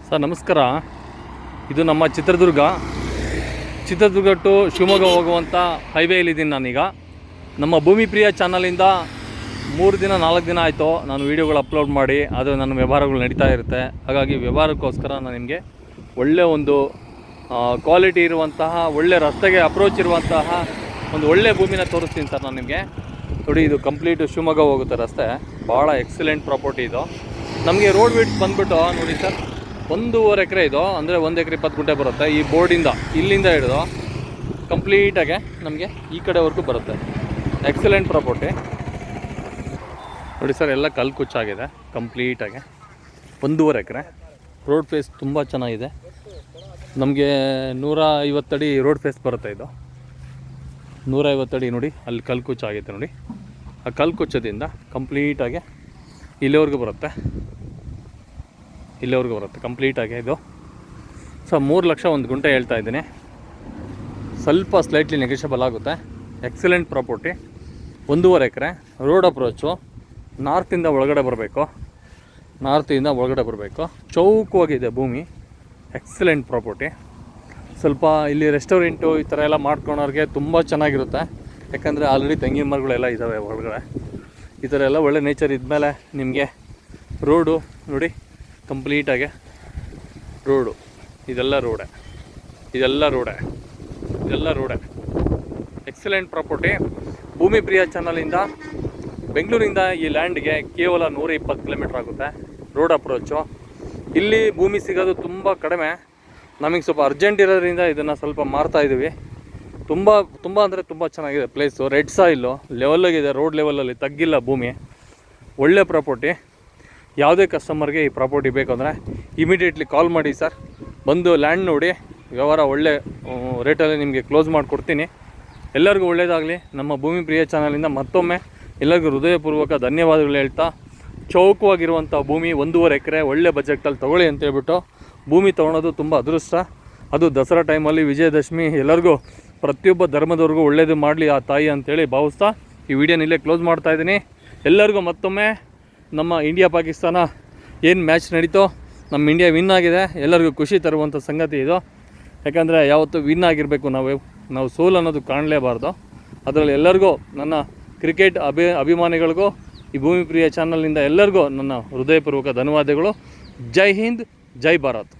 Sir ನಮಸ್ಕಾರ. ಇದು ನಮ್ಮ ಚಿತ್ರದುರ್ಗ ಟು ಶಿವಮೊಗ್ಗ ಹೋಗುವಂಥ ಹೈವೇಲಿದ್ದೀನಿ ನಾನೀಗ. ನಮ್ಮ ಭೂಮಿ ಪ್ರಿಯ ಚಾನಲಿಂದ 3 ದಿನ 4 ದಿನ ಆಯಿತು ನಾನು ವೀಡಿಯೋಗಳು ಅಪ್ಲೋಡ್ ಮಾಡಿ. ಅದು ನನ್ನ ವ್ಯವಹಾರಗಳು ನಡೀತಾ ಇರುತ್ತೆ. ಹಾಗಾಗಿ ವ್ಯವಹಾರಕ್ಕೋಸ್ಕರ ನಾನು ನಿಮಗೆ ಒಳ್ಳೆಯ ಒಂದು ಕ್ವಾಲಿಟಿ ಇರುವಂತಹ ಒಳ್ಳೆ ರಸ್ತೆಗೆ ಅಪ್ರೋಚ್ ಇರುವಂತಹ ಒಂದು ಒಳ್ಳೆ ಭೂಮಿನ ತೋರಿಸ್ತೀನಿ ಸರ್ ನಾನು ನಿಮಗೆ. ನೋಡಿ, ಇದು ಕಂಪ್ಲೀಟು ಶಿವಮೊಗ್ಗ ಹೋಗುತ್ತೆ ರಸ್ತೆ. ಭಾಳ ಎಕ್ಸಲೆಂಟ್ ಪ್ರಾಪರ್ಟಿ ಇದು. ನಮಗೆ ರೋಡ್ ವಿಡ್ತ್ ಬಂದುಬಿಟ್ಟು ನೋಡಿ ಸರ್, 1.5 ಎಕರೆ ಇದು, ಅಂದರೆ 1 ಎಕರೆ 20 ಗುಂಟೆ ಬರುತ್ತೆ. ಈ ಬೋರ್ಡಿಂದ ಇಲ್ಲಿಂದ ಹಿಡಿದು ಕಂಪ್ಲೀಟಾಗೆ ನಮಗೆ ಈ ಕಡೆವರೆಗೂ ಬರುತ್ತೆ. ಎಕ್ಸಲೆಂಟ್ ಪ್ರಾಪರ್ಟಿ ನೋಡಿ ಸರ್, ಎಲ್ಲ ಕಲ್ಲು ಕುಚ್ಚಾಗಿದೆ ಕಂಪ್ಲೀಟಾಗೆ. 1.5 ಎಕರೆ ರೋಡ್ ಫೇಸ್ ತುಂಬ ಚೆನ್ನಾಗಿದೆ. ನಮಗೆ 150 ಅಡಿ ರೋಡ್ ಫೇಸ್ ಬರುತ್ತೆ. ಇದು 150 ಅಡಿ ನೋಡಿ, ಅಲ್ಲಿ ಕಲ್ಲು ಕುಚ್ಚಾಗಿದೆ ನೋಡಿ. ಆ ಕಲ್ಲು ಕುಚ್ಚದಿಂದ ಕಂಪ್ಲೀಟಾಗಿ ಇಲ್ಲಿವರೆಗೂ ಬರುತ್ತೆ ಕಂಪ್ಲೀಟಾಗಿ. ಇದು ಸೊ 3 ಲಕ್ಷ 1 ಗುಂಟೆ ಹೇಳ್ತಾ ಇದ್ದೀನಿ. ಸ್ವಲ್ಪ ಸ್ಲೈಟ್ಲಿ ನೆಗೋಷಿಯಬಲ್ ಆಗುತ್ತೆ. Excellent property. 1.5 ಎಕರೆ ರೋಡ್ ಅಪ್ರೋಚು. ನಾರ್ತಿಂದ ಒಳಗಡೆ ಬರಬೇಕು. ಚೌಕವಾಗಿದೆ ಭೂಮಿ. Excellent property. ಸ್ವಲ್ಪ ಇಲ್ಲಿ ರೆಸ್ಟೋರೆಂಟು ಈ ಥರ ಎಲ್ಲ ಮಾಡ್ಕೊಳೋರಿಗೆ ತುಂಬ ಚೆನ್ನಾಗಿರುತ್ತೆ. ಯಾಕಂದರೆ ಆಲ್ರೆಡಿ ತೆಂಗಿನ ಮರಗಳೆಲ್ಲ ಇದ್ದಾವೆ ಒಳಗಡೆ. ಈ ಥರ ಎಲ್ಲ ಒಳ್ಳೆ ನೇಚರ್ ಇದ್ಮೇಲೆ ನಿಮಗೆ ರೋಡು ನೋಡಿ ಕಂಪ್ಲೀಟಾಗಿ ರೋಡು. ಇದೆಲ್ಲ ರೋಡೆ. Excellent property. ಭೂಮಿ ಪ್ರಿಯ ಚಾನಲಿಂದ ಬೆಂಗಳೂರಿಂದ ಈ ಲ್ಯಾಂಡ್ಗೆ ಕೇವಲ 120 ಕಿಲೋಮೀಟ್ರ್ ಆಗುತ್ತೆ ರೋಡ್ ಅಪ್ರೋಚು. ಇಲ್ಲಿ ಭೂಮಿ ಸಿಗೋದು ತುಂಬ ಕಡಿಮೆ. ನಮಗೆ ಸ್ವಲ್ಪ ಅರ್ಜೆಂಟ್ ಇರೋದ್ರಿಂದ ಇದನ್ನು ಸ್ವಲ್ಪ ಮಾರ್ತಾಯಿದ್ದೀವಿ. ತುಂಬ ಅಂದರೆ ತುಂಬ ಚೆನ್ನಾಗಿದೆ ಪ್ಲೇಸು. ರೆಡ್ ಸಾಯಿಲು ಲೆವೆಲ್ಲಾಗಿದೆ, ರೋಡ್ ಲೆವೆಲಲ್ಲಿ ತಗ್ಗಿಲ್ಲ ಭೂಮಿ. ಒಳ್ಳೆ ಪ್ರಾಪರ್ಟಿ. ಯಾವುದೇ ಕಸ್ಟಮರ್ಗೆ ಈ ಪ್ರಾಪರ್ಟಿ ಬೇಕು ಅಂದರೆ ಇಮಿಡಿಯೇಟ್ಲಿ ಕಾಲ್ ಮಾಡಿ ಸರ್. ಬಂದು ಲ್ಯಾಂಡ್ ನೋಡಿ, ವ್ಯವಹಾರ ಒಳ್ಳೆ ರೇಟಲ್ಲಿ ನಿಮಗೆ ಕ್ಲೋಸ್ ಮಾಡಿಕೊಡ್ತೀನಿ. ಎಲ್ಲರಿಗೂ ಒಳ್ಳೆಯದಾಗಲಿ. ನಮ್ಮ ಭೂಮಿ ಪ್ರಿಯ ಚಾನಲಿಂದ ಮತ್ತೊಮ್ಮೆ ಎಲ್ಲರಿಗೂ ಹೃದಯಪೂರ್ವಕ ಧನ್ಯವಾದಗಳು ಹೇಳ್ತಾ, ಚೌಕವಾಗಿರುವಂಥ ಭೂಮಿ 1.5 ಎಕರೆ ಒಳ್ಳೆ ಬಜೆಟಲ್ಲಿ ತೊಗೊಳ್ಳಿ ಅಂತೇಳ್ಬಿಟ್ಟು ಭೂಮಿ ತೊಗೊಳೋದು ತುಂಬ ಅದೃಷ್ಟ. ಅದು ದಸರಾ ಟೈಮಲ್ಲಿ, ವಿಜಯದಶಮಿ, ಎಲ್ಲರಿಗೂ ಪ್ರತಿಯೊಬ್ಬ ಧರ್ಮದವ್ರಿಗೂ ಒಳ್ಳೆಯದು ಮಾಡಲಿ ಆ ತಾಯಿ ಅಂತೇಳಿ ಭಾವಿಸ್ತಾ ಈ ವಿಡಿಯೋನ ಇಲ್ಲೇ ಕ್ಲೋಸ್ ಮಾಡ್ತಾಯಿದ್ದೀನಿ. ಎಲ್ಲರಿಗೂ ಮತ್ತೊಮ್ಮೆ ನಮ್ಮ ಇಂಡಿಯಾ ಪಾಕಿಸ್ತಾನ ಏನು ಮ್ಯಾಚ್ ನಡೀತೋ, ನಮ್ಮ ಇಂಡಿಯಾ ವಿನ್ ಆಗಿದೆ. ಎಲ್ಲರಿಗೂ ಖುಷಿ ತರುವಂಥ ಸಂಗತಿ ಇದು. ಯಾಕಂದರೆ ಯಾವತ್ತೂ ವಿನ್ ಆಗಿರಬೇಕು. ನಾವು ಸೋಲು ಅನ್ನೋದು ಕಾಣಲೇಬಾರ್ದು. ಅದರಲ್ಲಿ ಎಲ್ಲರಿಗೂ, ನನ್ನ ಕ್ರಿಕೆಟ್ ಅಭಿಮಾನಿಗಳಿಗೂ, ಈ ಭೂಮಿ ಪ್ರಿಯ ಚಾನಲ್ನಿಂದ ಎಲ್ಲರಿಗೂ ನನ್ನ ಹೃದಯಪೂರ್ವಕ ಧನ್ಯವಾದಗಳು. ಜೈ ಹಿಂದ್, ಜೈ ಭಾರತ್.